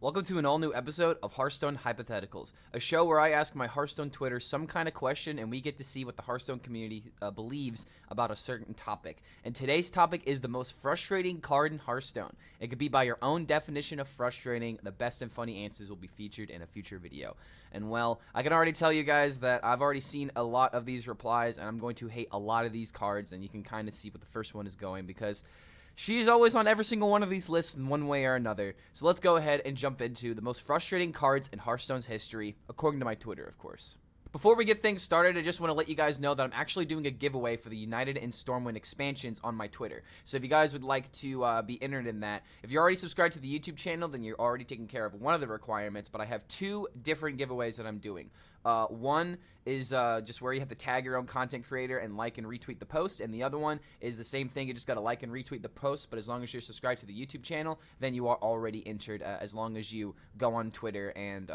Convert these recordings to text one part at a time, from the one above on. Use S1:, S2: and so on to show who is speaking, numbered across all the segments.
S1: Welcome to an all-new episode of Hearthstone Hypotheticals, a show where I ask my Hearthstone Twitter some kind of question and we get to see what the Hearthstone community believes about a certain topic. And today's topic is the most frustrating card in Hearthstone. It could be by your own definition of frustrating. The best and funny answers will be featured in a future video. And well, I can already tell you guys that I've already seen a lot of these replies and I'm going to hate a lot of these cards, and you can kind of see what the first one is going because she's always on every single one of these lists in one way or another. So let's go ahead and jump into the most frustrating cards in Hearthstone's history, according to my Twitter, of course. Before we get things started, I just want to let you guys know that I'm actually doing a giveaway for the United and Stormwind expansions on my Twitter. So if you guys would like to be entered in that, if you're already subscribed to the YouTube channel, then you're already taking care of one of the requirements, but I have two different giveaways that I'm doing. One is just where you have to tag your own content creator and like and retweet the post, and the other one is the same thing. You just got to like and retweet the post, but as long as you're subscribed to the YouTube channel, then you are already entered as long as you go on Twitter and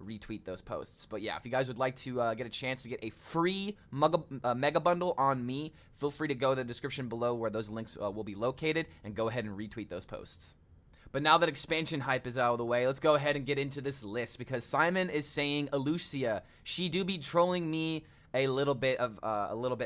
S1: retweet those posts. But yeah, if you guys would like to get a chance to get a free mega bundle on me, feel free to go to the description below where those links will be located and go ahead and retweet those posts. But now that expansion hype is out of the way, let's go ahead and get into this list, because Simon is saying Alucia. She do be trolling me a little bit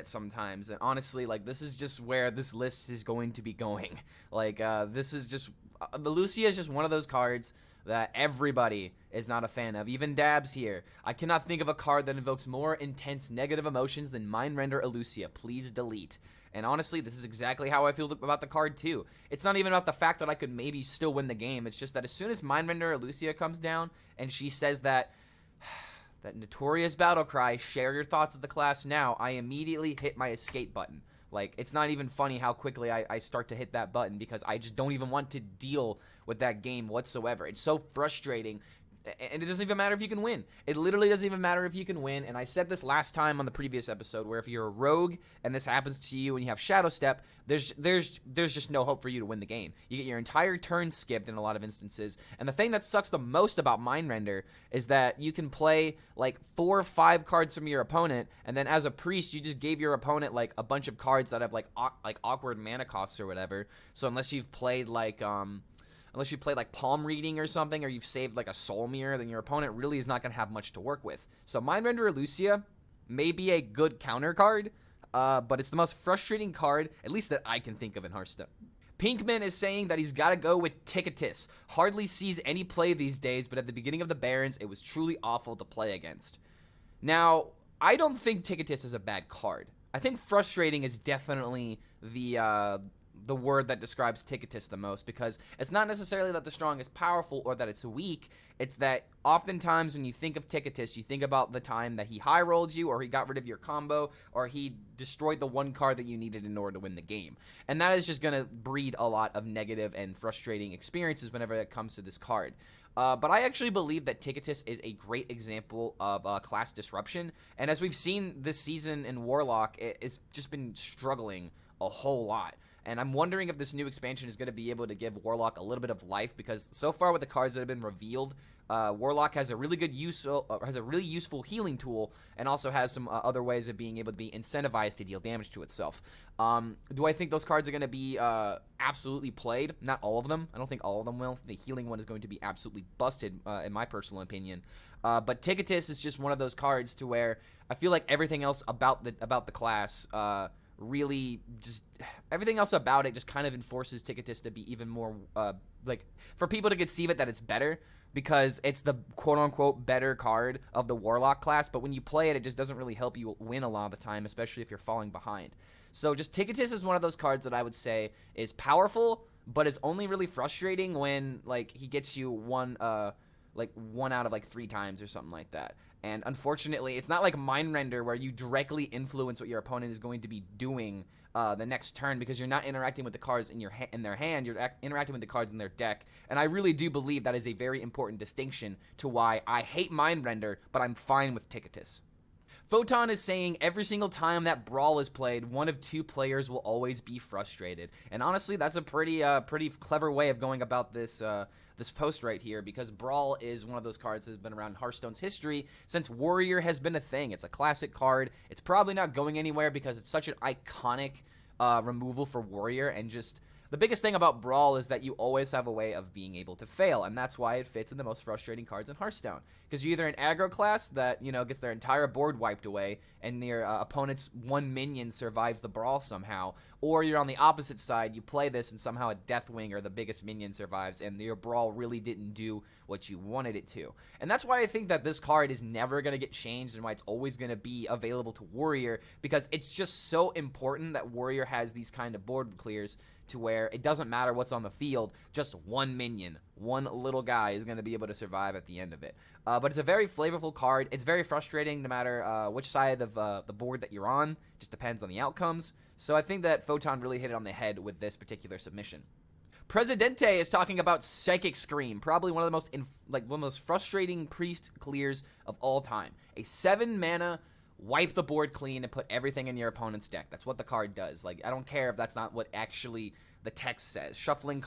S1: sometimes, and honestly, like, this is just where this list is going to be going. Like, this is just Alucia is just one of those cards that everybody is not a fan of, even Dabs here. I cannot think of a card that invokes more intense negative emotions than Mindrender Alucia. Please delete. And honestly, this is exactly how I feel about the card too. It's not even about the fact that I could maybe still win the game. It's just that as soon as Mindrender Alucia comes down and she says that notorious battle cry, share your thoughts of the class now, I immediately hit my escape button. Like, it's not even funny how quickly I start to hit that button, because I just don't even want to deal with that game whatsoever. It's so frustrating. And it doesn't even matter if you can win. It literally doesn't even matter if you can win. And I said this last time on the previous episode, where if you're a rogue and this happens to you and you have Shadow Step, there's just no hope for you to win the game. You get your entire turn skipped in a lot of instances. And the thing that sucks the most about Mindrender is that you can play like 4 or 5 cards from your opponent, and then as a priest, you just gave your opponent like a bunch of cards that have like awkward mana costs or whatever. So unless you've played like palm reading or something, or you've saved like a soul mirror, then your opponent really is not going to have much to work with. So Mindrender Alucia may be a good counter card, but it's the most frustrating card, at least that I can think of in Hearthstone. Pinkman is saying that he's got to go with Tickatus. Hardly sees any play these days, but at the beginning of the Barons, it was truly awful to play against. Now, I don't think Tickatus is a bad card. I think frustrating is definitely the word that describes Tickatus the most, because it's not necessarily that the strong is powerful or that it's weak. It's that oftentimes when you think of Tickatus, you think about the time that he high rolled you, or he got rid of your combo, or he destroyed the one card that you needed in order to win the game. And that is just going to breed a lot of negative and frustrating experiences whenever it comes to this card. But I actually believe that Tickatus is a great example of class disruption. And as we've seen this season in Warlock, it's just been struggling a whole lot. And I'm wondering if this new expansion is going to be able to give Warlock a little bit of life, because so far with the cards that have been revealed, Warlock has a really good really useful healing tool, and also has some other ways of being able to be incentivized to deal damage to itself. Do I think those cards are going to be absolutely played? Not all of them. I don't think all of them will. The healing one is going to be absolutely busted, in my personal opinion. But Tickatus is just one of those cards to where I feel like everything else about the class really just everything else about it just kind of enforces Tickatus to be even more like, for people to conceive it that it's better, because it's the quote-unquote better card of the Warlock class, but when you play it, it just doesn't really help you win a lot of the time, especially if you're falling behind. So just Tickatus is one of those cards that I would say is powerful, but is only really frustrating when like he gets you one out of like 3 times or something like that. And unfortunately, it's not like Mindrender where you directly influence what your opponent is going to be doing the next turn, because you're not interacting with the cards in their hand, you're interacting with the cards in their deck. And I really do believe that is a very important distinction to why I hate Mindrender, but I'm fine with Tickatus. Photon is saying every single time that Brawl is played, one of 2 players will always be frustrated. And honestly, that's a pretty clever way of going about this post right here, because Brawl is one of those cards that has been around Hearthstone's history since Warrior has been a thing. It's a classic card. It's probably not going anywhere because it's such an iconic removal for Warrior, and just The biggest thing about Brawl is that you always have a way of being able to fail, and that's why it fits in the most frustrating cards in Hearthstone. Because you're either an aggro class that, gets their entire board wiped away, and your opponent's one minion survives the Brawl somehow, or you're on the opposite side, you play this and somehow a Deathwing or the biggest minion survives, and your Brawl really didn't do what you wanted it to. And that's why I think that this card is never going to get changed, and why it's always going to be available to Warrior, because it's just so important that Warrior has these kind of board clears to where it doesn't matter what's on the field, just one minion, one little guy is going to be able to survive at the end of it. But it's a very flavorful card. It's very frustrating no matter which side of the board that you're on. Just depends on the outcomes. So I think that Photon really hit it on the head with this particular submission. Presidente is talking about Psychic Scream, probably one of the most one of the most frustrating priest clears of all time. A 7-mana wipe the board clean and put everything in your opponent's deck. That's what the card does. Like, I don't care if that's not what actually the text says. Shuffling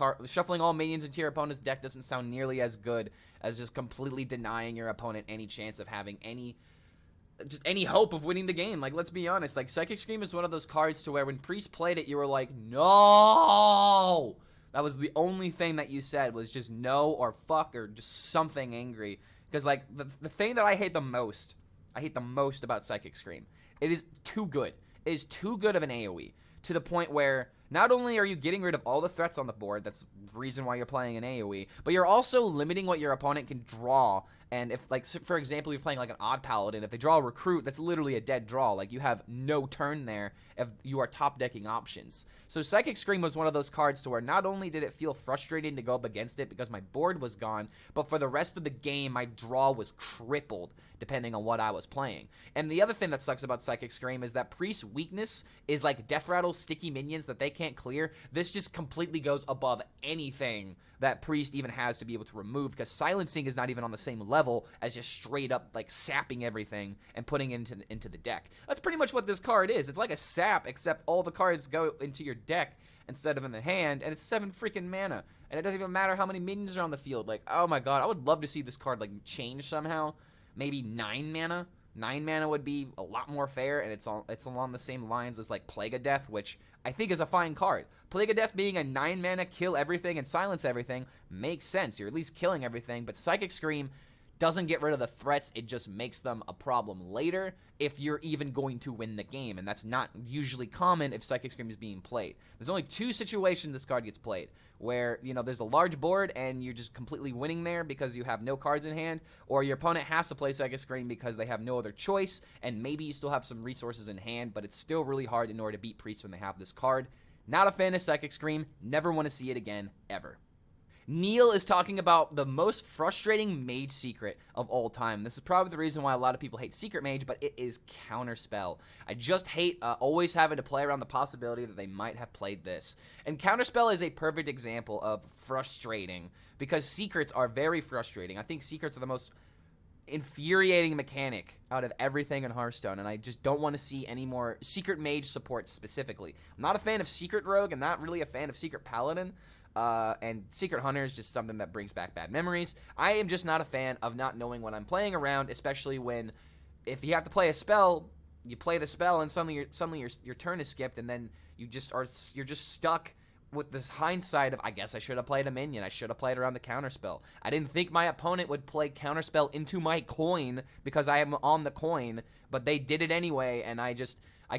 S1: all minions into your opponent's deck doesn't sound nearly as good as just completely denying your opponent any chance of having any hope of winning the game. Like, let's be honest. Like, Psychic Scream is one of those cards to where when Priest played it, you were like, no! That was the only thing that you said was just no or fuck or just something angry. Because, like, the thing that I hate the most about Psychic Scream, it is too good. It is too good of an AoE to the point where not only are you getting rid of all the threats on the board, that's the reason why you're playing an AoE, but you're also limiting what your opponent can draw. And if, like, for example, you're playing like an Odd Paladin, if they draw a Recruit, that's literally a dead draw. Like, you have no turn there if you are top decking options. So Psychic Scream was one of those cards to where not only did it feel frustrating to go up against it because my board was gone, but for the rest of the game, my draw was crippled depending on what I was playing. And the other thing that sucks about Psychic Scream is that Priest's weakness is like Death Rattle sticky minions that they can't clear. This just completely goes above anything that Priest even has to be able to remove, because silencing is not even on the same level as just straight up like sapping everything and putting it into the deck. That's pretty much what this card is. It's like a sap, except all the cards go into your deck instead of in the hand, and it's 7 freaking mana, and it doesn't even matter how many minions are on the field. Like, oh my god, I would love to see this card like change somehow. Maybe 9 mana. 9 mana would be a lot more fair, and it's along the same lines as like Plague of Death, which I think is a fine card. Plague of Death being a 9 mana kill everything and silence everything makes sense. You're at least killing everything, but Psychic Scream doesn't get rid of the threats, it just makes them a problem later if you're even going to win the game, and that's not usually common if Psychic Scream is being played. There's only 2 situations this card gets played, where, there's a large board and you're just completely winning there because you have no cards in hand, or your opponent has to play Psychic Scream because they have no other choice, and maybe you still have some resources in hand, but it's still really hard in order to beat Priest when they have this card. Not a fan of Psychic Scream, never want to see it again, ever. Neil is talking about the most frustrating mage secret of all time. This is probably the reason why a lot of people hate Secret Mage, but it is Counterspell. I just hate always having to play around the possibility that they might have played this. And Counterspell is a perfect example of frustrating, because secrets are very frustrating. I think secrets are the most infuriating mechanic out of everything in Hearthstone, and I just don't want to see any more Secret Mage support specifically. I'm not a fan of Secret Rogue. I'm not really a fan of Secret Paladin. And Secret Hunter is just something that brings back bad memories. I am just not a fan of not knowing what I'm playing around, especially when, if you have to play a spell, you play the spell and suddenly your turn is skipped, and then you're just stuck with this hindsight of, I guess I should have played a minion. I should have played around the Counterspell. I didn't think my opponent would play Counterspell into my coin because I am on the coin, but they did it anyway, and I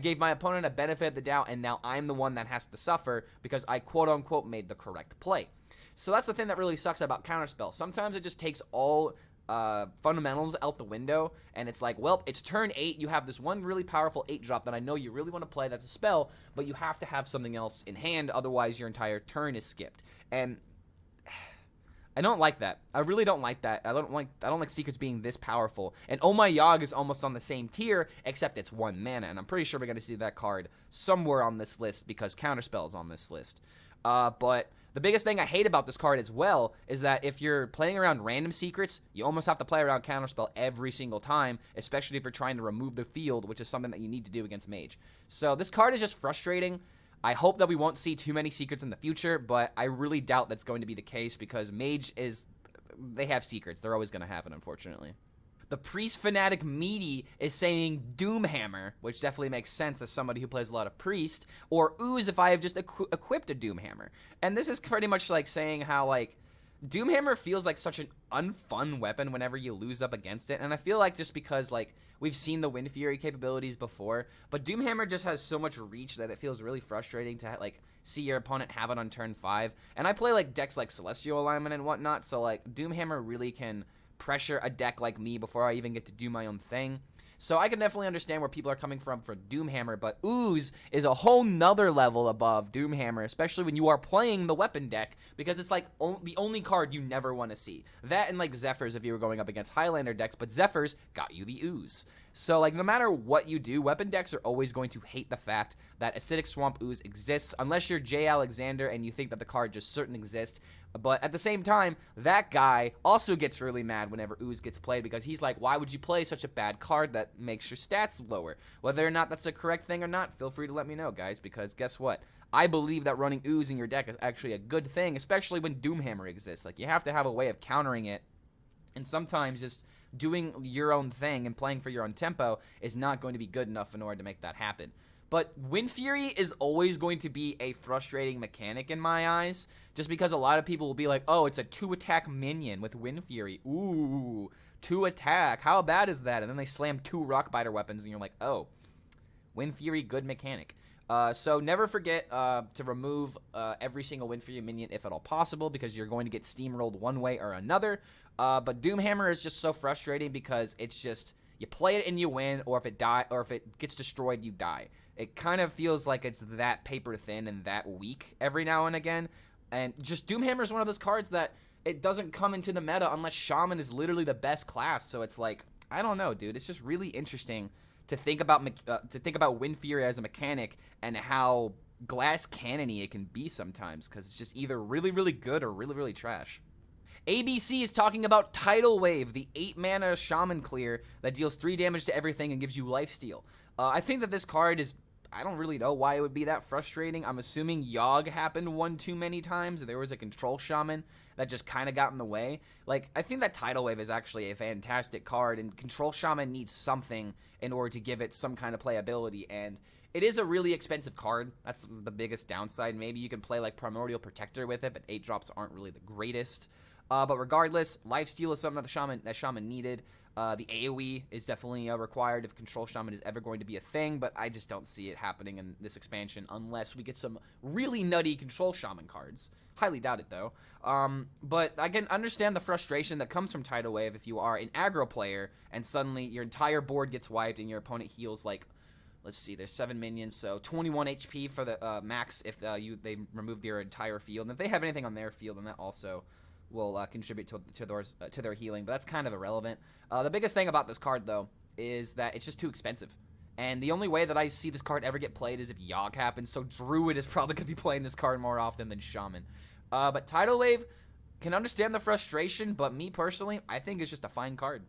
S1: gave my opponent a benefit of the doubt, and now I'm the one that has to suffer because I quote-unquote made the correct play. So that's the thing that really sucks about Counterspell. Sometimes it just takes all fundamentals out the window, and it's like, well, it's turn 8, you have this one really powerful 8-drop that I know you really want to play, that's a spell, but you have to have something else in hand, otherwise your entire turn is skipped. And I don't like that. I really don't like that. I don't like secrets being this powerful. And Oh My Yogg is almost on the same tier, except it's 1 mana, and I'm pretty sure we're going to see that card somewhere on this list because Counterspell is on this list. But the biggest thing I hate about this card as well is that if you're playing around random secrets, you almost have to play around Counterspell every single time, especially if you're trying to remove the field, which is something that you need to do against Mage. So this card is just frustrating. I hope that we won't see too many secrets in the future, but I really doubt that's going to be the case because Mage they have secrets. They're always going to have it, unfortunately. The Priest Fanatic Meaty is saying Doomhammer, which definitely makes sense as somebody who plays a lot of Priest, or Ooze if I have just equipped a Doomhammer. And this is pretty much like saying how, like, Doomhammer feels like such an unfun weapon whenever you lose up against it, and I feel like just because, like, we've seen the Wind Fury capabilities before, but Doomhammer just has so much reach that it feels really frustrating to, like, see your opponent have it on turn 5, and I play, like, decks like Celestial Alignment and whatnot, so, like, Doomhammer really can pressure a deck like me before I even get to do my own thing. So I can definitely understand where people are coming from for Doomhammer, but Ooze is a whole nother level above Doomhammer, especially when you are playing the weapon deck, because it's like the only card you never want to see. That and like Zephrys if you were going up against Highlander decks, but Zephrys got you the Ooze. So like no matter what you do, weapon decks are always going to hate the fact that Acidic Swamp Ooze exists, unless you're Jay Alexander and you think that the card just certain exists. But at the same time, that guy also gets really mad whenever Ooze gets played because he's like, why would you play such a bad card that makes your stats lower? Whether or not that's a correct thing or not, feel free to let me know, guys, because guess what? I believe that running Ooze in your deck is actually a good thing, especially when Doomhammer exists. Like, you have to have a way of countering it, and sometimes just doing your own thing and playing for your own tempo is not going to be good enough in order to make that happen. But Wind Fury is always going to be a frustrating mechanic in my eyes, just because a lot of people will be like, oh, it's a 2-attack minion with Wind Fury. Ooh, 2-attack. How bad is that? And then they slam 2 Rockbiter weapons, and you're like, oh, Wind Fury, good mechanic. So never forget to remove every single Wind Fury minion if at all possible, because you're going to get steamrolled one way or another. But Doomhammer is just so frustrating because it's just, you play it and you win, or if it gets destroyed, you die. It kind of feels like it's that paper thin and that weak every now and again. And just Doomhammer is one of those cards that it doesn't come into the meta unless Shaman is literally the best class. So it's like, I don't know, dude. It's just really interesting to think about Wind Fury as a mechanic and how glass cannony it can be sometimes, because it's just either really, really good or really, really trash. ABC is talking about Tidal Wave, the 8-mana Shaman clear that deals 3 damage to everything and gives you lifesteal. I think that this card is, I don't really know why it would be that frustrating. I'm assuming Yogg happened one too many times, and there was a control Shaman that just kind of got in the way. Like, I think that Tidal Wave is actually a fantastic card, and control Shaman needs something in order to give it some kind of playability, and it is a really expensive card. That's the biggest downside. Maybe you can play like Primordial Protector with it, but 8-drops aren't really the greatest. But regardless, lifesteal is something that Shaman needed. The AoE is definitely required if Control Shaman is ever going to be a thing, but I just don't see it happening in this expansion unless we get some really nutty Control Shaman cards. Highly doubt it, though. But I can understand the frustration that comes from Tidal Wave if you are an aggro player and suddenly your entire board gets wiped and your opponent heals like, let's see, there's 7 minions, so 21 HP for the max if they remove their entire field. And if they have anything on their field, then that also will contribute to their healing, but that's kind of irrelevant. The biggest thing about this card, though, is that it's just too expensive. And the only way that I see this card ever get played is if Yogg happens, so Druid is probably going to be playing this card more often than Shaman. But Tidal Wave can understand the frustration, but me personally, I think it's just a fine card.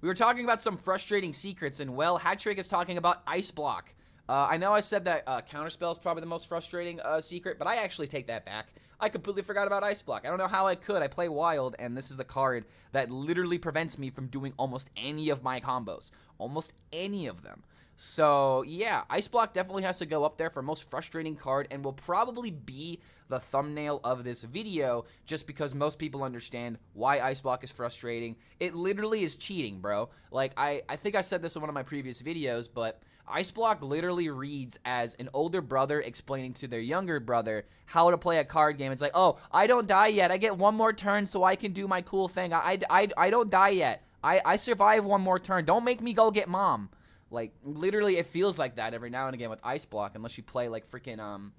S1: We were talking about some frustrating secrets, and well, Hattrick is talking about Ice Block. I know I said that Counterspell is probably the most frustrating secret, but I actually take that back. I completely forgot about Ice Block. I don't know how I could. I play Wild, and this is the card that literally prevents me from doing almost any of my combos. Almost any of them. So, yeah, Ice Block definitely has to go up there for most frustrating card, and will probably be the thumbnail of this video, just because most people understand why Ice Block is frustrating. It literally is cheating, bro. Like, I think I said this in one of my previous videos, but Ice Block literally reads as an older brother explaining to their younger brother how to play a card game. It's like, oh, I don't die yet. I get one more turn so I can do my cool thing. I don't die yet. I survive one more turn. Don't make me go get mom. Like, literally, it feels like that every now and again with Ice Block, unless you play, like, freaking,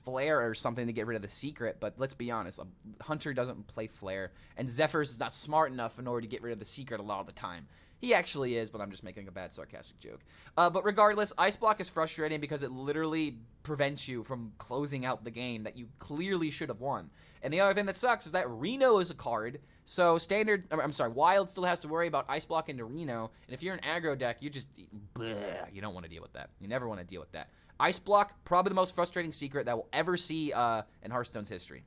S1: Flare or something to get rid of the secret. But let's be honest, a Hunter doesn't play Flare, and Zephrys is not smart enough in order to get rid of the secret a lot of the time. He actually is, but I'm just making a bad sarcastic joke. But regardless, Ice Block is frustrating because it literally prevents you from closing out the game that you clearly should have won. And the other thing that sucks is that Reno is a card, so Wild still has to worry about Ice Block into Reno, and if you're an aggro deck, you just, bleh, you don't want to deal with that. You never want to deal with that. Ice Block, probably the most frustrating secret that we'll ever see in Hearthstone's history.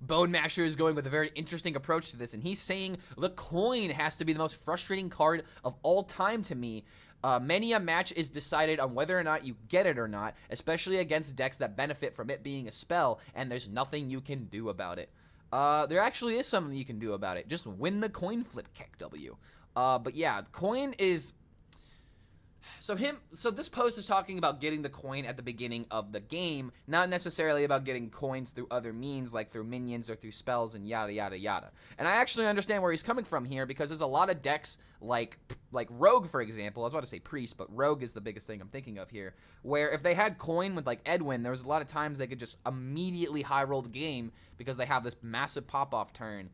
S1: Bone Masher is going with a very interesting approach to this, and he's saying the coin has to be the most frustrating card of all time to me. Many a match is decided on whether or not you get it or not, especially against decks that benefit from it being a spell, and there's nothing you can do about it. There actually is something you can do about it. Just win the coin flip, KEKW. But yeah, coin is... So this post is talking about getting the coin at the beginning of the game, not necessarily about getting coins through other means, like through minions or through spells and yada yada yada. And I actually understand where he's coming from here, because there's a lot of decks like Rogue, for example. I was about to say Priest, but Rogue is the biggest thing I'm thinking of here, where if they had coin with like Edwin, there was a lot of times they could just immediately high roll the game because they have this massive pop-off turn.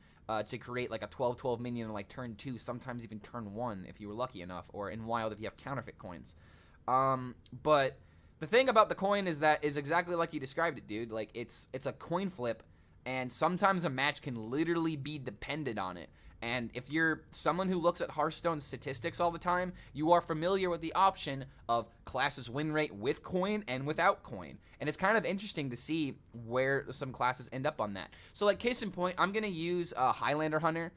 S1: To create like a 12-12 minion in like turn 2, sometimes even turn 1 if you were lucky enough, or in Wild if you have counterfeit coins. But the thing about the coin is that is exactly like you described it, dude. Like it's a coin flip, and sometimes a match can literally be dependent on it. And if you're someone who looks at Hearthstone statistics all the time, you are familiar with the option of classes win rate with coin and without coin. And it's kind of interesting to see where some classes end up on that. So like case in point, I'm going to use Highlander Hunter.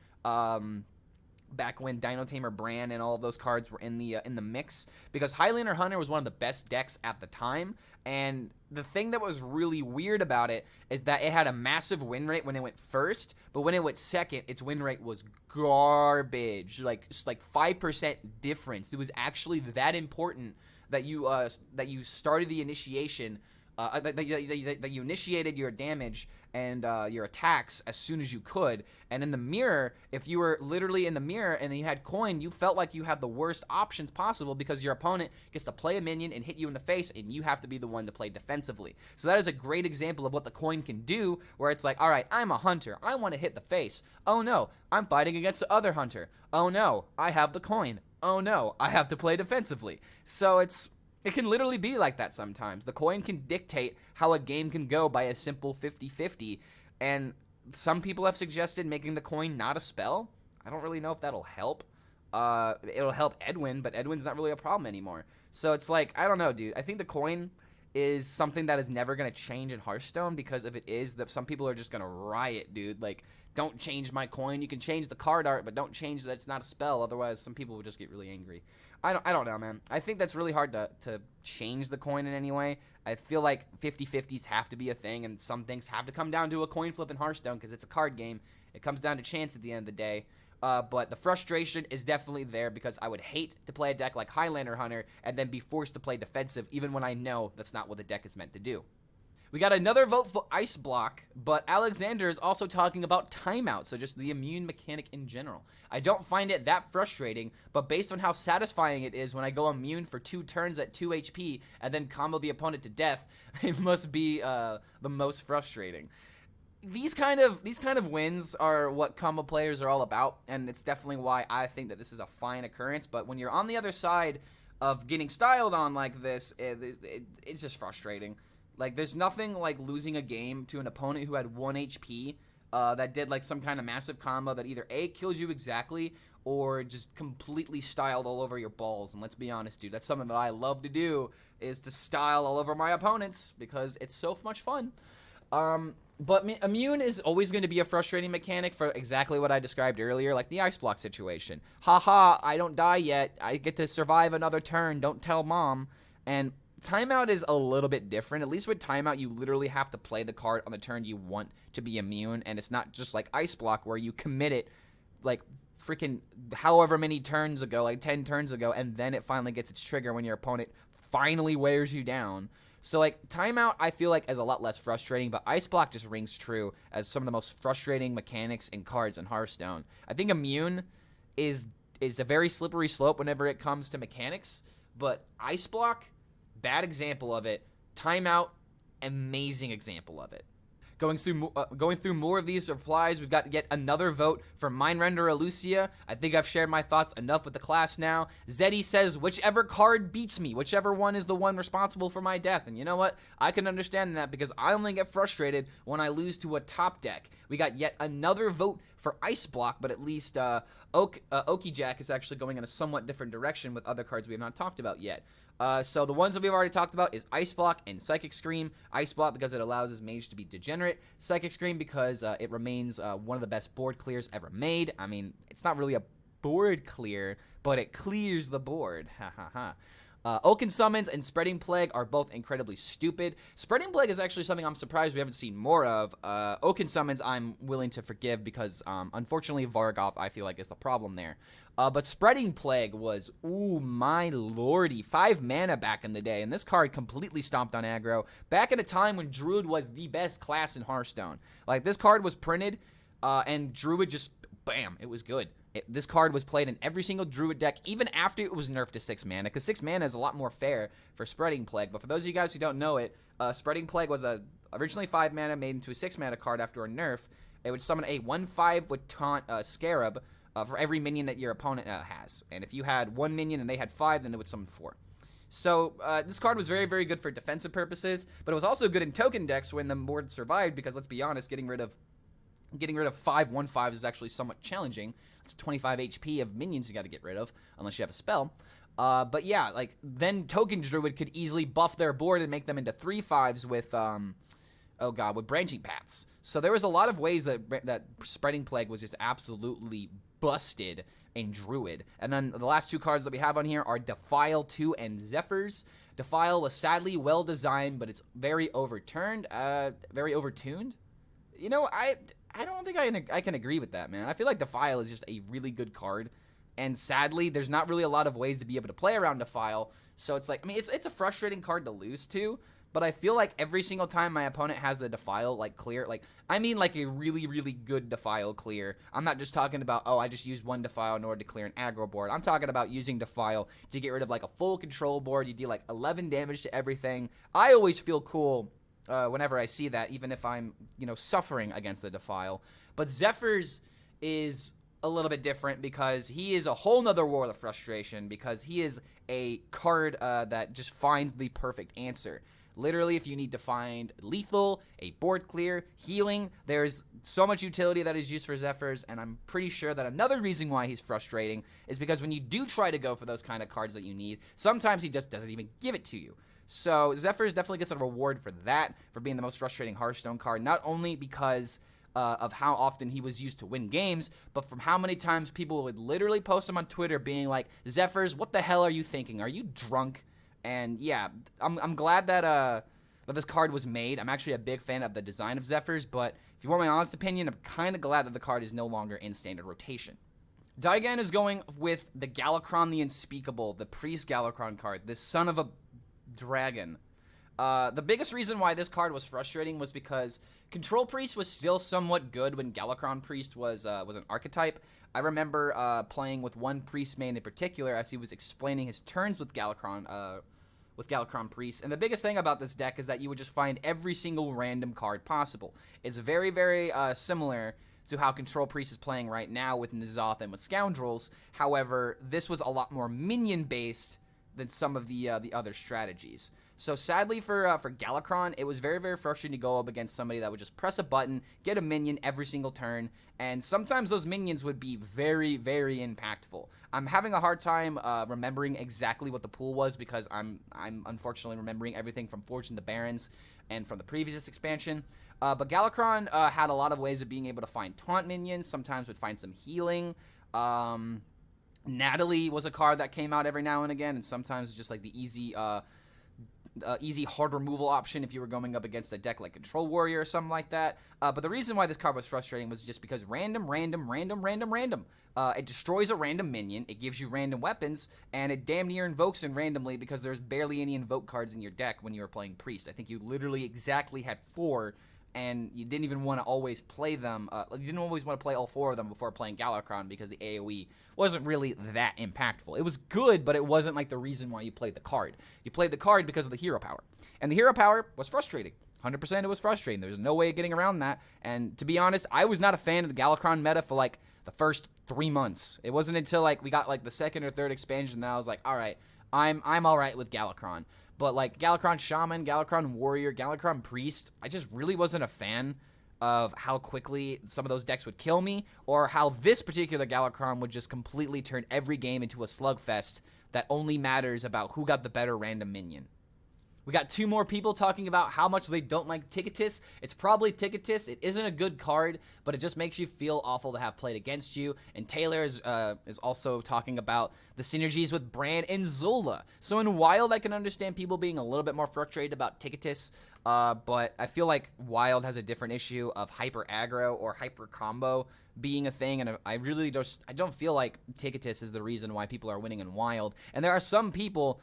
S1: Back when Dino Tamer Brann and all of those cards were in the mix, because Highlander Hunter was one of the best decks at the time. And the thing that was really weird about it is that it had a massive win rate when it went first, but when it went second, its win rate was garbage, like 5% difference. It was actually that important that you started the initiation. That you initiated your damage and your attacks as soon as you could. And in the mirror, if you were literally in the mirror and you had coin, you felt like you had the worst options possible, because your opponent gets to play a minion and hit you in the face, and you have to be the one to play defensively. So that is a great example of what the coin can do, where it's like, all right, I'm a hunter. I want to hit the face. Oh no, I'm fighting against the other hunter. Oh no, I have the coin. Oh no, I have to play defensively. So it can literally be like that sometimes. The coin can dictate how a game can go by a simple 50-50, and some people have suggested making the coin not a spell. I don't really know if that'll help. It'll help Edwin, but Edwin's not really a problem anymore. So it's like, I don't know, dude. I think the coin is something that is never going to change in Hearthstone, because if it is, some people are just going to riot, dude. Like, don't change my coin. You can change the card art, but don't change that it's not a spell. Otherwise, some people will just get really angry. I don't know, man. I think that's really hard to change the coin in any way. I feel like 50-50s have to be a thing, and some things have to come down to a coin flip in Hearthstone, because it's a card game. It comes down to chance at the end of the day. But the frustration is definitely there, because I would hate to play a deck like Highlander Hunter and then be forced to play defensive, even when I know that's not what the deck is meant to do. We got another vote for Ice Block, but Alexander is also talking about timeout, so just the immune mechanic in general. I don't find it that frustrating, but based on how satisfying it is when I go immune for 2 turns at 2 HP and then combo the opponent to death, it must be the most frustrating. These kind of wins are what combo players are all about, and it's definitely why I think that this is a fine occurrence. But when you're on the other side of getting styled on like this, it's just frustrating. Like, there's nothing like losing a game to an opponent who had 1 HP that did like some kind of massive combo that either A, killed you exactly, or just completely styled all over your balls. And let's be honest, dude, that's something that I love to do, is to style all over my opponents, because it's so much fun. But immune is always going to be a frustrating mechanic for exactly what I described earlier, like the Ice Block situation. Haha, I don't die yet. I get to survive another turn. Don't tell mom. And timeout is a little bit different. At least with timeout, you literally have to play the card on the turn you want to be immune, and it's not just like Ice Block where you commit it like freaking however many turns ago, like 10 turns ago, and then it finally gets its trigger when your opponent finally wears you down. So like timeout, I feel like is a lot less frustrating, but Ice Block just rings true as some of the most frustrating mechanics and cards in Hearthstone. I think immune is a very slippery slope whenever it comes to mechanics, but Ice Block, bad example of it. Timeout, amazing example of it. Going through more of these replies, we've got yet another vote for Mindrender Elucia. I think I've shared my thoughts enough with the class now. Zeddy says, whichever card beats me, whichever one is the one responsible for my death. And you know what? I can understand that, because I only get frustrated when I lose to a top deck. We got yet another vote for Ice Block, but at least Oaky Jack is actually going in a somewhat different direction with other cards we have not talked about yet. So the ones that we've already talked about is Ice Block and Psychic Scream. Ice Block because it allows his mage to be degenerate. Psychic Scream because it remains one of the best board clears ever made. I mean, it's not really a board clear, but it clears the board. Ha ha ha. Oaken Summons and Spreading Plague are both incredibly stupid. Spreading Plague is actually something I'm surprised we haven't seen more of. Oaken Summons I'm willing to forgive because, unfortunately, Vargoth, I feel like, is the problem there. But Spreading Plague was, ooh, my lordy, 5 mana back in the day, and this card completely stomped on aggro. Back at a time when Druid was the best class in Hearthstone. Like, this card was printed, and Druid just, bam, it was good. This card was played in every single Druid deck, even after it was nerfed to 6 mana, because 6 mana is a lot more fair for Spreading Plague. But for those of you guys who don't know it, Spreading Plague was originally 5 mana made into a 6 mana card after a nerf. It would summon a 1/5 with Taunt Scarab for every minion that your opponent has. And if you had 1 minion and they had 5, then it would summon 4. So this card was very, very good for defensive purposes, but it was also good in token decks when the board survived, because let's be honest, getting rid of 5 1/5s is actually somewhat challenging. It's 25 HP of minions you got to get rid of, unless you have a spell. But yeah, like, then Token Druid could easily buff their board and make them into 3/5s with, with branching paths. So there was a lot of ways that Spreading Plague was just absolutely busted in Druid. And then the last 2 cards that we have on here are Defile 2 and Zephrys. Defile was sadly well designed, but it's very overtuned. You know, I don't think I can agree with that, man. I feel like Defile is just a really good card, and sadly, there's not really a lot of ways to be able to play around Defile, so it's like, I mean, it's a frustrating card to lose to, but I feel like every single time my opponent has the Defile, like, clear, like, I mean, like, a really, really good Defile clear. I'm not just talking about, oh, I just used 1 Defile in order to clear an aggro board. I'm talking about using Defile to get rid of, like, a full control board. You deal, like, 11 damage to everything. I always feel cool whenever I see that, even if I'm, suffering against the Defile. But Zephrys is a little bit different because he is a whole nother world of frustration, because he is a card that just finds the perfect answer. Literally, if you need to find lethal, a board clear, healing, there's so much utility that is used for Zephrys, and I'm pretty sure that another reason why he's frustrating is because when you do try to go for those kind of cards that you need, sometimes he just doesn't even give it to you. So Zephrys definitely gets a reward for that, for being the most frustrating Hearthstone card, not only because of how often he was used to win games, but from how many times people would literally post him on Twitter being like, Zephrys, what the hell are you thinking? Are you drunk? And yeah, I'm glad that this card was made. I'm actually a big fan of the design of Zephrys, but if you want my honest opinion, I'm kind of glad that the card is no longer in standard rotation. Daigan is going with the Galakrond the Unspeakable, the Priest Galakrond card, this son of a dragon. The biggest reason why this card was frustrating was because Control Priest was still somewhat good when Galakrond Priest was an archetype. I remember playing with one Priest main in particular as he was explaining his turns with Galakrond Priest. And the biggest thing about this deck is that you would just find every single random card possible. It's very, very similar to how Control Priest is playing right now with N'Zoth and with Scoundrels. However, this was a lot more minion-based than some of the other strategies. So sadly for Galakrond, it was very, very frustrating to go up against somebody that would just press a button, get a minion every single turn, and sometimes those minions would be very, very impactful. I'm having a hard time remembering exactly what the pool was because I'm unfortunately remembering everything from Forged into Barrens and from the previous expansion. But Galakrond had a lot of ways of being able to find taunt minions, sometimes would find some healing. Natalie was a card that came out every now and again, and sometimes just like the easy hard removal option if you were going up against a deck like Control Warrior or something like that. But the reason why this card was frustrating was just because random. It destroys a random minion, it gives you random weapons, and it damn near invokes them randomly because there's barely any invoke cards in your deck when you were playing Priest. I think you literally exactly had 4, and you didn't even want to always play them. You didn't always want to play all 4 of them before playing Galakrond because the AoE wasn't really that impactful. It was good, but it wasn't like the reason why you played the card. You played the card because of the hero power. And the hero power was frustrating. 100% it was frustrating. There's no way of getting around that. And to be honest, I was not a fan of the Galakrond meta for like the first 3 months. It wasn't until like we got like the second or third expansion that I was like, all right, I'm all right with Galakrond. But like Galakrond Shaman, Galakrond Warrior, Galakrond Priest, I just really wasn't a fan of how quickly some of those decks would kill me, or how this particular Galakrond would just completely turn every game into a slugfest that only matters about who got the better random minion. We got 2 more people talking about how much they don't like Tickatus. It's probably Tickatus. It isn't a good card, but it just makes you feel awful to have played against you. And Taylor is also talking about the synergies with Brann and Zola. So in Wild, I can understand people being a little bit more frustrated about Tickatus, but I feel like Wild has a different issue of hyper aggro or hyper combo being a thing, and I don't feel like Tickatus is the reason why people are winning in Wild. And there are some people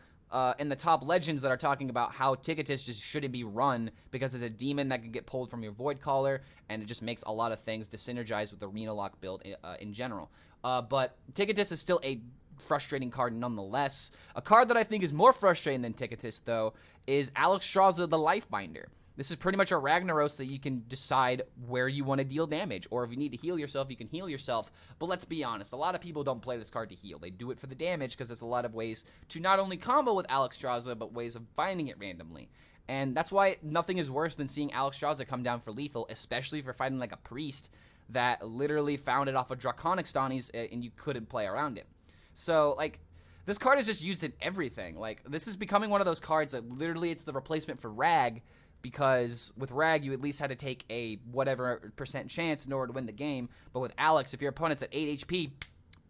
S1: in the top legends that are talking about how Tickatus just shouldn't be run because it's a demon that can get pulled from your Void Caller, and it just makes a lot of things synergize with the Reno Lock build in general. But Tickatus is still a frustrating card nonetheless. A card that I think is more frustrating than Tickatus, though, is Alexstrasza the Lifebinder. This is pretty much a Ragnaros that you can decide where you want to deal damage, or if you need to heal yourself, you can heal yourself. But let's be honest, a lot of people don't play this card to heal. They do it for the damage because there's a lot of ways to not only combo with Alexstrasza, but ways of finding it randomly. And that's why nothing is worse than seeing Alexstrasza come down for lethal, especially for fighting like a priest that literally found it off of Draconic Stanies and you couldn't play around it. So, like, this card is just used in everything. Like, this is becoming one of those cards that literally it's the replacement for Rag, because with Rag, you at least had to take a whatever % chance in order to win the game. But with Alex, if your opponent's at 8 HP,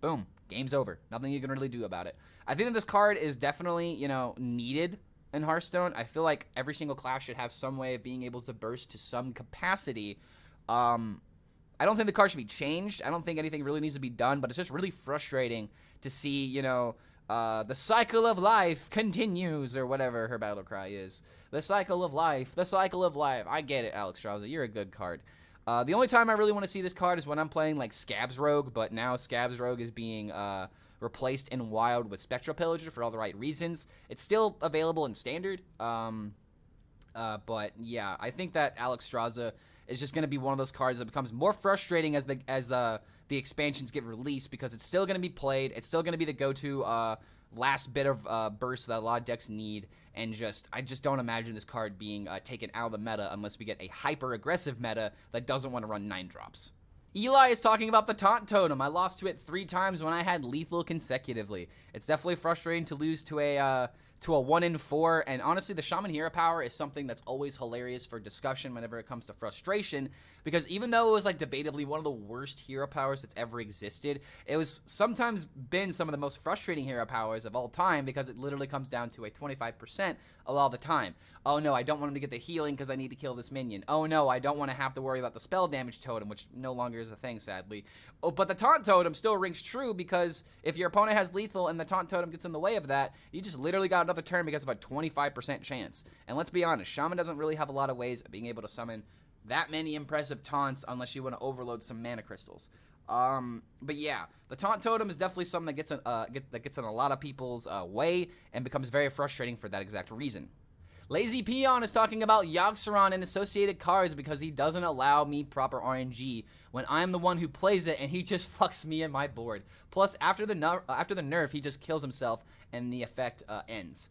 S1: boom, game's over. Nothing you can really do about it. I think that this card is definitely, needed in Hearthstone. I feel like every single class should have some way of being able to burst to some capacity. I don't think the card should be changed. I don't think anything really needs to be done, but it's just really frustrating to see, the cycle of life continues, or whatever her battle cry is. The cycle of life, the cycle of life. I get it, Alexstrasza. You're a good card. The only time I really want to see this card is when I'm playing, like, Scabs Rogue, but now Scabs Rogue is being replaced in Wild with Spectral Pillager for all the right reasons. It's still available in Standard, but, yeah, I think that Alexstrasza is just going to be one of those cards that becomes more frustrating as the expansions get released, because it's still going to be played. It's still going to be the go-to last bit of burst that a lot of decks need, and I just don't imagine this card being taken out of the meta unless we get a hyper-aggressive meta that doesn't want to run 9-drops. Eli is talking about the Taunt Totem. I lost to it 3 times when I had lethal consecutively. It's definitely frustrating to lose to a 1-in-4, and honestly, the Shaman Hero Power is something that's always hilarious for discussion whenever it comes to frustration, because even though it was, like, debatably one of the worst hero powers that's ever existed, it was sometimes been some of the most frustrating hero powers of all time, because it literally comes down to a 25% a lot of the time. Oh no, I don't want him to get the healing because I need to kill this minion. Oh no, I don't want to have to worry about the spell damage totem, which no longer is a thing, sadly. Oh, but the Taunt Totem still rings true, because if your opponent has lethal and the Taunt Totem gets in the way of that, you just literally got another turn because of a 25% chance. And let's be honest, Shaman doesn't really have a lot of ways of being able to summon that many impressive taunts unless you want to overload some mana crystals. But yeah, the Taunt Totem is definitely something that gets in a lot of people's way and becomes very frustrating for that exact reason. Lazy Peon is talking about Yogg Saron and associated cards because he doesn't allow me proper RNG when I'm the one who plays it, and he just fucks me in my board. Plus, after the nerf, he just kills himself and the effect ends.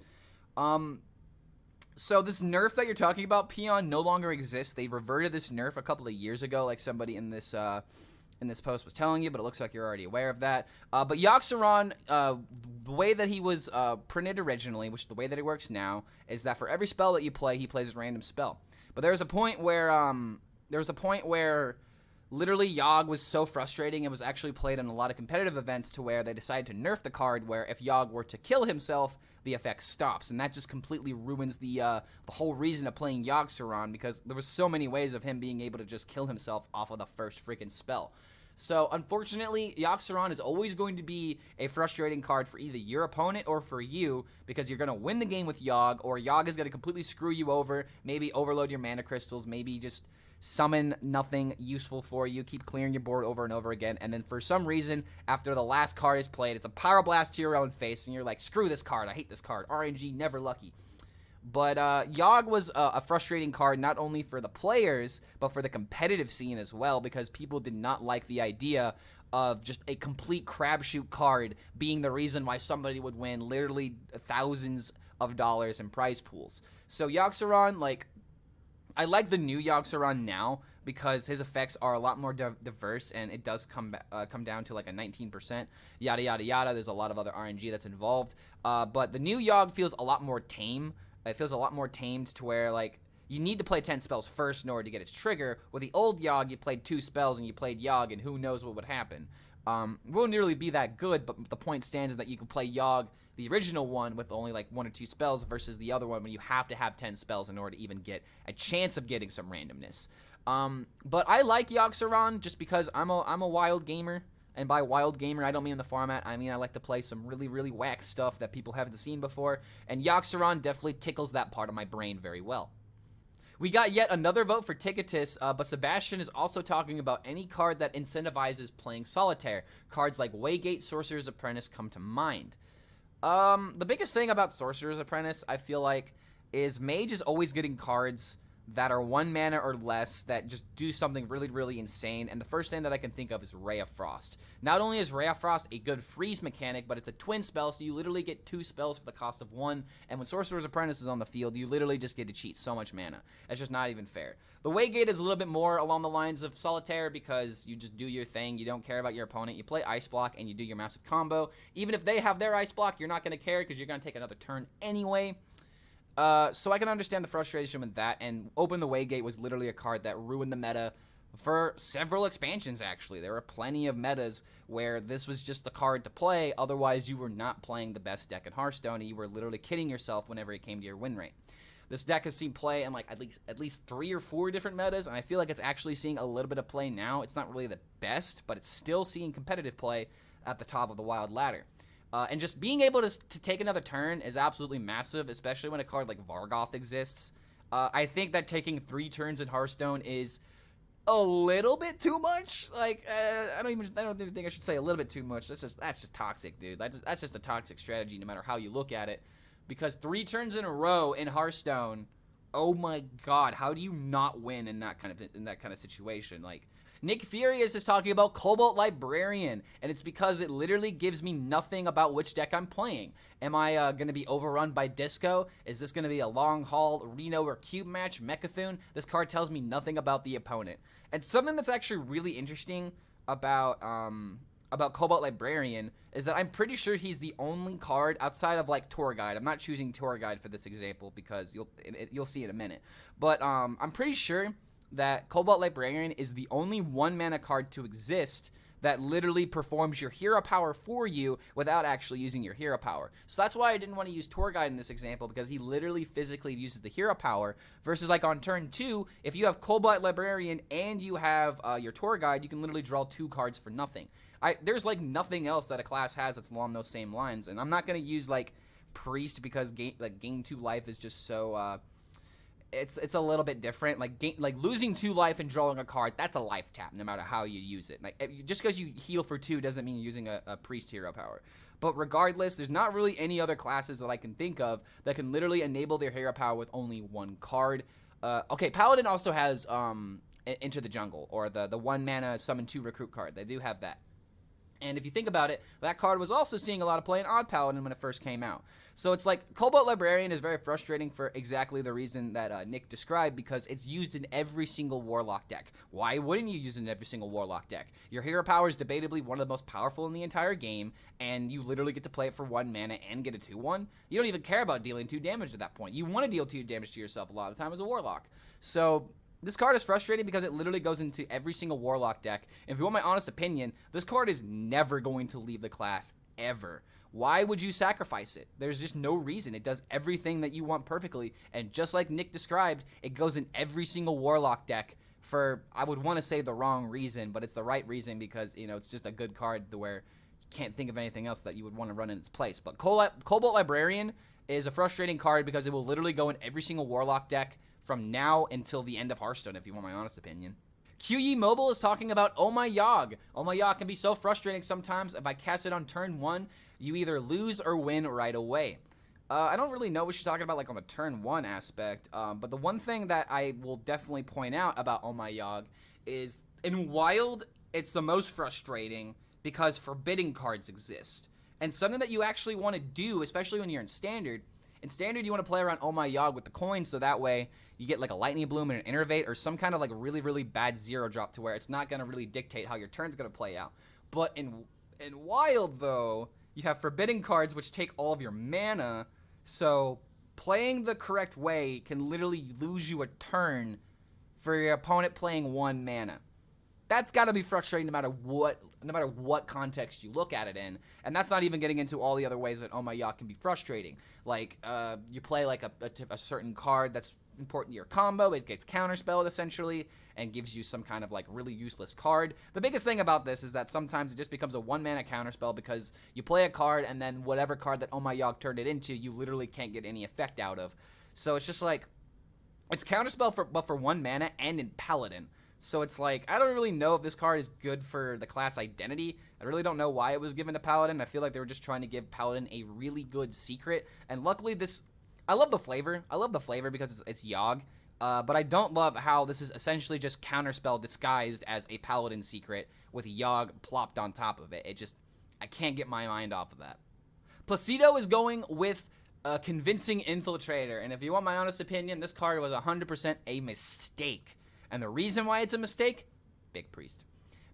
S1: So this nerf that you're talking about, Peon, no longer exists. They reverted this nerf a couple of years ago, like somebody in this post was telling you, but it looks like you're already aware of that. But Yogg Saron, the way that he was printed originally, which the way that it works now, is that for every spell that you play, he plays a random spell. But there was a point where literally Yogg was so frustrating, it was actually played in a lot of competitive events to where they decided to nerf the card, where if Yogg were to kill himself, the effect stops, and that just completely ruins the whole reason of playing Yogg Saron, because there was so many ways of him being able to just kill himself off of the first freaking spell. So, unfortunately, Yogg Saron is always going to be a frustrating card for either your opponent or for you, because you're going to win the game with Yogg, or Yogg is going to completely screw you over, maybe overload your mana crystals, maybe just summon nothing useful for you, keep clearing your board over and over again, and then for some reason, after the last card is played, it's a Pyroblast to your own face, and you're like, screw this card, I hate this card, RNG, never lucky. But Yogg was a frustrating card not only for the players, but for the competitive scene as well, because people did not like the idea of just a complete crapshoot card being the reason why somebody would win literally thousands of dollars in prize pools. So Yogg Saron, like, I like the new Yogg Saron now, because his effects are a lot more diverse, and it does come down to like a 19%, yada, yada, yada. There's a lot of other RNG that's involved. But the new Yogg feels a lot more tame. It feels a lot more tamed to where, like, you need to play 10 spells first in order to get its trigger. With the old Yogg, you played 2 spells and you played Yogg, and who knows what would happen. It won't really be that good, but the point stands is that you can play Yogg, the original one, with only like 1 or 2 spells versus the other one when you have to have 10 spells in order to even get a chance of getting some randomness. But I like Yogg Saron just because I'm a wild gamer. And by wild gamer, I don't mean in the format. I mean I like to play some really, really whack stuff that people haven't seen before. And Yogg Saron definitely tickles that part of my brain very well. We got yet another vote for Tickatus, but Sebastian is also talking about any card that incentivizes playing Solitaire. Cards like Waygate, Sorcerer's Apprentice come to mind. The biggest thing about Sorcerer's Apprentice, I feel like, is Mage is always getting cards that are 1 mana or less that just do something really, really insane. And the first thing that I can think of is Ray of Frost. Not only is Ray of Frost a good freeze mechanic, but it's a twin spell, so you literally get 2 spells for the cost of 1. And when Sorcerer's Apprentice is on the field, you literally just get to cheat so much mana. It's just not even fair. The Waygate is a little bit more along the lines of Solitaire because you just do your thing. You don't care about your opponent. You play Ice Block and you do your massive combo. Even if they have their Ice Block, you're not going to care because you're going to take another turn anyway. So I can understand the frustration with that, and Open the Waygate was literally a card that ruined the meta for several expansions, actually. There were plenty of metas where this was just the card to play, otherwise you were not playing the best deck in Hearthstone, and you were literally kidding yourself whenever it came to your win rate. This deck has seen play in like at least 3 or 4 different metas, and I feel like it's actually seeing a little bit of play now. It's not really the best, but it's still seeing competitive play at the top of the wild ladder. And just being able to take another turn is absolutely massive, especially when a card like Vargoth exists. I think that taking 3 turns in Hearthstone is a little bit too much. Like, I don't even think I should say a little bit too much. That's just toxic, dude. That's just a toxic strategy, no matter how you look at it. Because 3 turns in a row in Hearthstone, oh my god, how do you not win in that kind of situation? Like, Nick Furious is talking about Kobold Librarian, and it's because it literally gives me nothing about which deck I'm playing. Am I going to be overrun by Disco? Is this going to be a long haul Reno or Cube match? Mechathune? This card tells me nothing about the opponent. And something that's actually really interesting about Kobold Librarian is that I'm pretty sure he's the only card outside of like Tour Guide. I'm not choosing Tour Guide for this example because you'll see in a minute. But I'm pretty sure that Kobold Librarian is the only 1 mana card to exist that literally performs your hero power for you without actually using your hero power. So that's why I didn't want to use Tour Guide in this example, because he literally physically uses the hero power, versus like on turn 2, if you have Kobold Librarian and you have your Tour Guide, you can literally draw 2 cards for nothing. There's like nothing else that a class has that's along those same lines, and I'm not going to use like Priest because gain 2 life is just so... It's a little bit different. Like losing 2 life and drawing a card, that's a life tap no matter how you use it. Like, just because you heal for 2 doesn't mean you're using a priest hero power. But regardless, there's not really any other classes that I can think of that can literally enable their hero power with only 1 card. Okay, Paladin also has Enter the Jungle, or the 1 mana summon 2 recruit card. They do have that. And if you think about it, that card was also seeing a lot of play in Odd Paladin when it first came out. So it's like, Kobold Librarian is very frustrating for exactly the reason that Nick described, because it's used in every single Warlock deck. Why wouldn't you use it in every single Warlock deck? Your hero power is debatably one of the most powerful in the entire game, and you literally get to play it for 1 mana and get a 2/1. You don't even care about dealing 2 damage at that point. You want to deal 2 damage to yourself a lot of the time as a Warlock. So this card is frustrating because it literally goes into every single Warlock deck. And if you want my honest opinion, this card is never going to leave the class, ever. Why would you sacrifice it? There's just no reason. It does everything that you want perfectly. And just like Nick described, it goes in every single Warlock deck for, I would want to say the wrong reason, but it's the right reason because, you know, it's just a good card to where you can't think of anything else that you would want to run in its place. But Kobold Librarian is a frustrating card because it will literally go in every single Warlock deck from now until the end of Hearthstone, if you want my honest opinion. QE Mobile is talking about Oh My Yogg. Oh My Yogg can be so frustrating sometimes. If I cast it on turn 1, you either lose or win right away. I don't really know what she's talking about like on the turn 1 aspect, but the one thing that I will definitely point out about Oh My Yogg is in Wild, it's the most frustrating because forbidding cards exist. And something that you actually want to do, especially when you're in Standard In Standard, you want to play around Oh My Yogg with the coins, so that way you get like a Lightning Bloom and an Innervate or some kind of like really, really bad 0-drop to where it's not going to really dictate how your turn's going to play out. But in Wild, though, you have Forbidden cards which take all of your mana, so playing the correct way can literally lose you a turn for your opponent playing 1 mana. That's got to be frustrating no matter what context you look at it in. And that's not even getting into all the other ways that Oh My Yogg can be frustrating. Like, you play like a certain card that's important to your combo. It gets counterspelled essentially and gives you some kind of like really useless card. The biggest thing about this is that sometimes it just becomes a 1-mana counterspell because you play a card and then whatever card that Oh My Yogg turned it into, you literally can't get any effect out of. So it's just like, it's counterspell but for 1 mana and in Paladin. So it's like, I don't really know if this card is good for the class identity. I really don't know why it was given to Paladin. I feel like they were just trying to give Paladin a really good secret. And luckily I love the flavor. I love the flavor because it's Yogg. But I don't love how this is essentially just Counterspell disguised as a Paladin secret with Yogg plopped on top of it. I can't get my mind off of that. Placido is going with a convincing Infiltrator. And if you want my honest opinion, this card was 100% a mistake. And the reason why it's a mistake, Big Priest.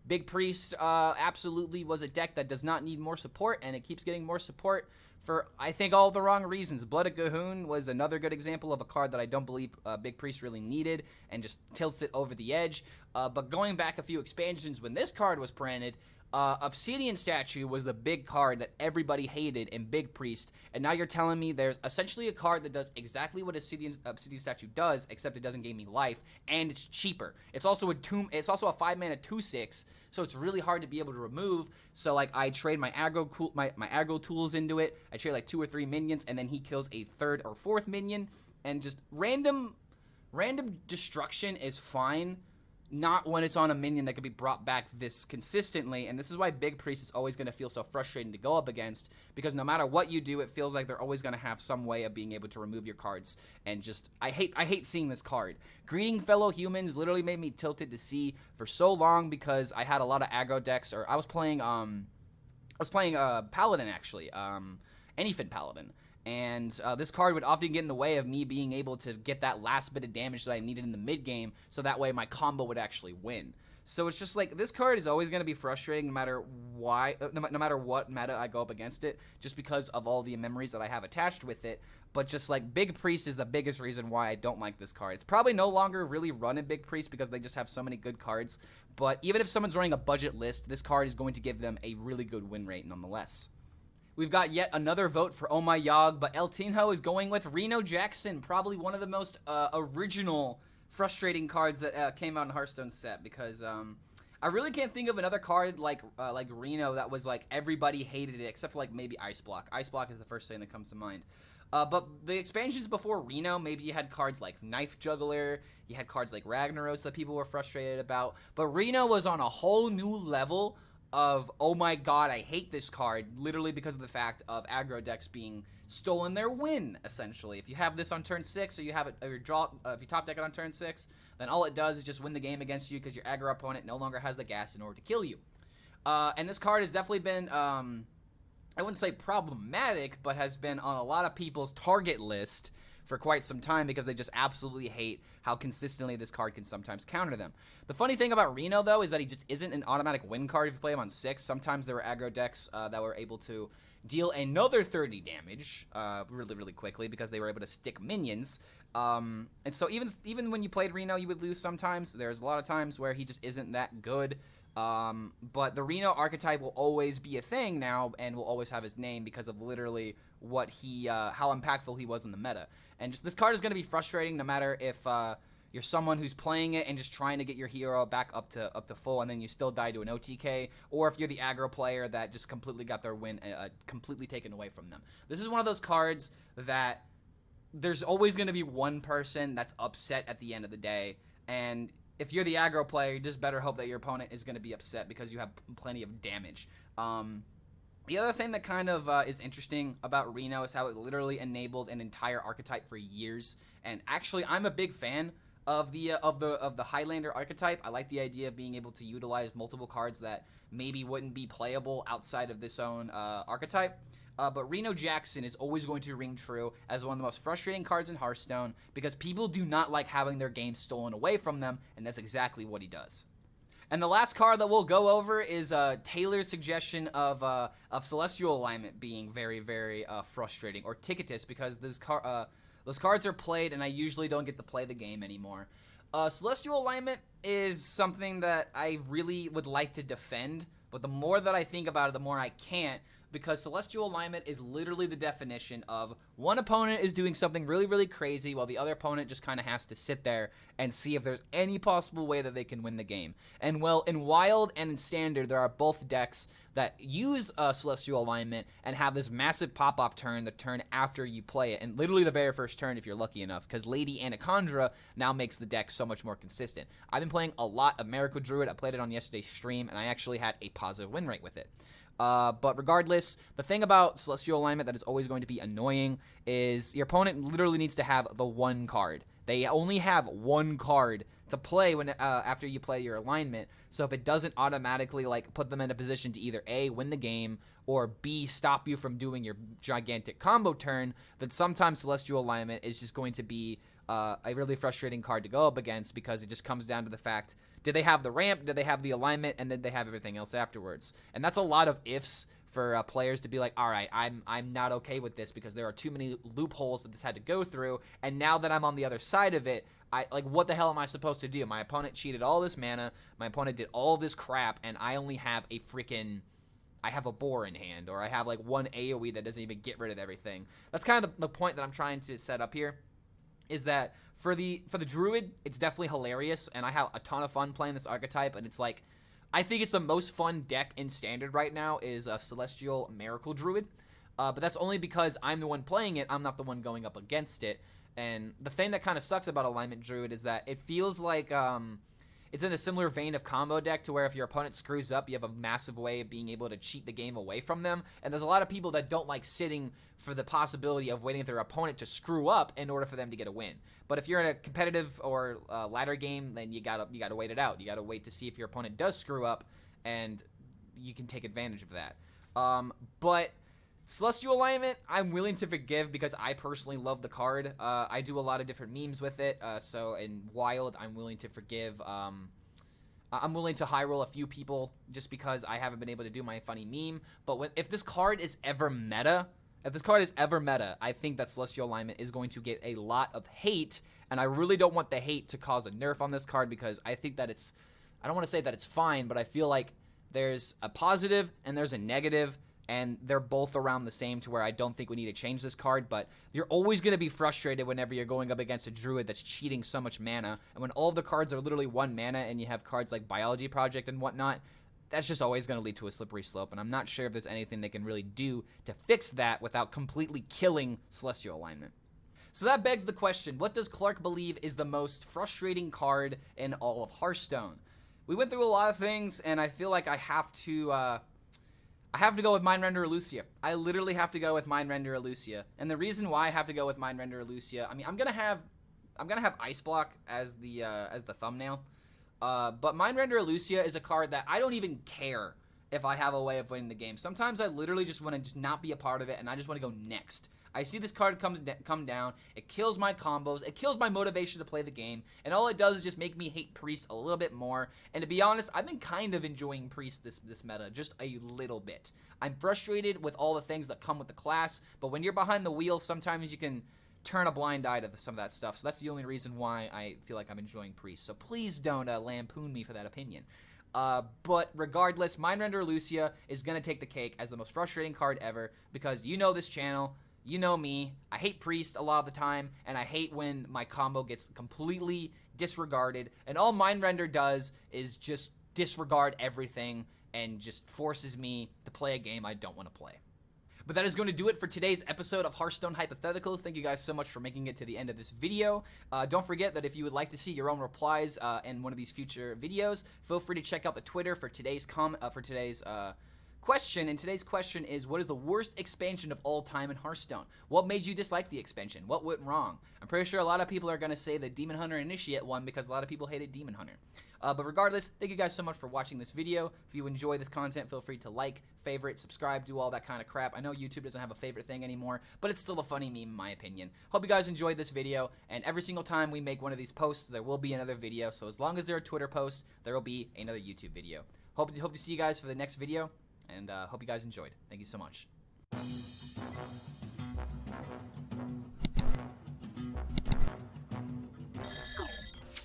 S1: Big Priest absolutely was a deck that does not need more support, and it keeps getting more support for, I think, all the wrong reasons. Blood of Gahoon was another good example of a card that I don't believe Big Priest really needed and just tilts it over the edge. But going back a few expansions when this card was printed, Obsidian Statue was the big card that everybody hated in Big Priest, and now you're telling me there's essentially a card that does exactly what Obsidian Statue does, except it doesn't give me life, and it's cheaper. It's also a 5-mana 2/6, so it's really hard to be able to remove. So like I trade my aggro tools into it. I trade like 2 or 3 minions, and then he kills a 3rd or 4th minion, and just random destruction is fine. Not when it's on a minion that can be brought back this consistently, and this is why Big Priest is always going to feel so frustrating to go up against, because no matter what you do, it feels like they're always going to have some way of being able to remove your cards, and just, I hate seeing this card. Greeting Fellow Humans literally made me tilted to see for so long, because I had a lot of aggro decks, or I was playing Paladin, actually, Anyfin Paladin. And this card would often get in the way of me being able to get that last bit of damage that I needed in the mid game, so that way my combo would actually win. So it's just like, this card is always going to be frustrating no matter what meta I go up against it, just because of all the memories that I have attached with it. But just like, Big Priest is the biggest reason why I don't like this card. It's probably no longer really run in Big Priest because they just have so many good cards. But even if someone's running a budget list, this card is going to give them a really good win rate nonetheless. We've got yet another vote for Oh My Yogg, but El Tinho is going with Reno Jackson, probably one of the most original, frustrating cards that came out in Hearthstone set, because I really can't think of another card like Reno that was like everybody hated it, except for like maybe Ice Block. Ice Block is the first thing that comes to mind. But the expansions before Reno, maybe you had cards like Knife Juggler, you had cards like Ragnaros that people were frustrated about, but Reno was on a whole new level of, oh my god, I hate this card, literally because of the fact of aggro decks being stolen their win, essentially. If you have this on turn 6, or you have it, or if you top deck it on turn 6, then all it does is just win the game against you because your aggro opponent no longer has the gas in order to kill you. And this card has definitely been, I wouldn't say problematic, but has been on a lot of people's target list for quite some time because they just absolutely hate how consistently this card can sometimes counter them. The funny thing about Reno, though, is that he just isn't an automatic win card if you play him on 6. Sometimes there were aggro decks that were able to deal another 30 damage really, really quickly because they were able to stick minions. And so even when you played Reno, you would lose sometimes. There's a lot of times where he just isn't that good. But the Reno archetype will always be a thing now and will always have his name because of literally what how impactful he was in the meta. And just this card is going to be frustrating no matter if you're someone who's playing it and just trying to get your hero back up to full and then you still die to an OTK, or if you're the aggro player that just completely got their win completely taken away from them. This is one of those cards that there's always going to be one person that's upset at the end of the day, and if you're the aggro player, you just better hope that your opponent is going to be upset because you have plenty of damage. The other thing that kind of is interesting about Reno is how it literally enabled an entire archetype for years. And actually, I'm a big fan of the Highlander archetype. I like the idea of being able to utilize multiple cards that maybe wouldn't be playable outside of this own archetype. But Reno Jackson is always going to ring true as one of the most frustrating cards in Hearthstone because people do not like having their game stolen away from them, and that's exactly what he does. And the last card that we'll go over is Taylor's suggestion of Celestial Alignment being very, very frustrating, or Tickatus, because those cards are played, and I usually don't get to play the game anymore. Celestial Alignment is something that I really would like to defend, but the more that I think about it, the more I can't, because Celestial Alignment is literally the definition of one opponent is doing something really, really crazy while the other opponent just kind of has to sit there and see if there's any possible way that they can win the game. And well, in Wild and in Standard, there are both decks that use Celestial Alignment and have this massive pop-off turn the turn after you play it, and literally the very first turn if you're lucky enough, because Lady Anacondra now makes the deck so much more consistent. I've been playing a lot of Miracle Druid. I played it on yesterday's stream, and I actually had a positive win rate with it. But regardless, the thing about Celestial Alignment that is always going to be annoying is your opponent literally needs to have the one card. They only have one card to play when after you play your alignment. So if it doesn't automatically like put them in a position to either A, win the game, or B, stop you from doing your gigantic combo turn, then sometimes Celestial Alignment is just going to be a really frustrating card to go up against, because it just comes down to the fact, did they have the ramp, did they have the alignment, and then they have everything else afterwards. And that's a lot of ifs for players to be like, all right, I'm not okay with this because there are too many loopholes that this had to go through, and now that I'm on the other side of it, what the hell am I supposed to do? My opponent cheated all this mana, my opponent did all this crap, and I only have I have a boar in hand, or I have like one AoE that doesn't even get rid of everything. That's kind of the point that I'm trying to set up here, is that for the Druid, it's definitely hilarious, and I have a ton of fun playing this archetype, and it's like, I think it's the most fun deck in Standard right now is a Celestial Miracle Druid, but that's only because I'm the one playing it, I'm not the one going up against it. And the thing that kind of sucks about Alignment Druid is that it feels like it's in a similar vein of combo deck, to where if your opponent screws up, you have a massive way of being able to cheat the game away from them. And there's a lot of people that don't like sitting for the possibility of waiting for their opponent to screw up in order for them to get a win. But if you're in a competitive or ladder game, then you gotta wait it out. You gotta wait to see if your opponent does screw up, and you can take advantage of that. But Celestial Alignment, I'm willing to forgive because I personally love the card. I do a lot of different memes with it, so in Wild, I'm willing to forgive. I'm willing to high roll a few people just because I haven't been able to do my funny meme. But if this card is ever meta, I think that Celestial Alignment is going to get a lot of hate, and I really don't want the hate to cause a nerf on this card, because I think that I don't want to say that it's fine, but I feel like there's a positive and there's a negative, and they're both around the same, to where I don't think we need to change this card. But you're always going to be frustrated whenever you're going up against a Druid that's cheating so much mana, and when all of the cards are literally 1 mana and you have cards like Biology Project and whatnot, that's just always going to lead to a slippery slope, and I'm not sure if there's anything they can really do to fix that without completely killing Celestial Alignment. So that begs the question, what does Clark believe is the most frustrating card in all of Hearthstone? We went through a lot of things, and I feel like I have to go with Mindrender Lucia. I literally have to go with Mindrender Lucia. And the reason why I have to go with Mindrender Lucia, I mean, I'm gonna have Ice Block as the thumbnail. But Mindrender Lucia is a card that I don't even care if I have a way of winning the game. Sometimes I literally just want to just not be a part of it, and I just want to go next. I see this card come down, it kills my combos, it kills my motivation to play the game, and all it does is just make me hate Priest a little bit more. And to be honest, I've been kind of enjoying Priest this meta, just a little bit. I'm frustrated with all the things that come with the class, but when you're behind the wheel, sometimes you can turn a blind eye to some of that stuff. So that's the only reason why I feel like I'm enjoying Priest. So please don't lampoon me for that opinion. But regardless, Mindrender Lucia is going to take the cake as the most frustrating card ever, because you know this channel, you know me, I hate Priest a lot of the time, and I hate when my combo gets completely disregarded, and all Mindrender does is just disregard everything and just forces me to play a game I don't want to play. But that is going to do it for today's episode of Hearthstone Hypotheticals. Thank you guys so much for making it to the end of this video. Don't forget that if you would like to see your own replies in one of these future videos, feel free to check out the Twitter for today's question, and today's question is, what is the worst expansion of all time in Hearthstone? What made you dislike the expansion? What went wrong? I'm pretty sure a lot of people are going to say the Demon Hunter Initiate one because a lot of people hated Demon Hunter. But regardless, thank you guys so much for watching this video. If you enjoy this content, feel free to like, favorite, subscribe, do all that kind of crap. I know YouTube doesn't have a favorite thing anymore, but it's still a funny meme in my opinion. Hope you guys enjoyed this video, and every single time we make one of these posts, there will be another video. So as long as there are Twitter posts, there will be another YouTube video. Hope to see you guys for the next video, and hope you guys enjoyed. Thank you so much.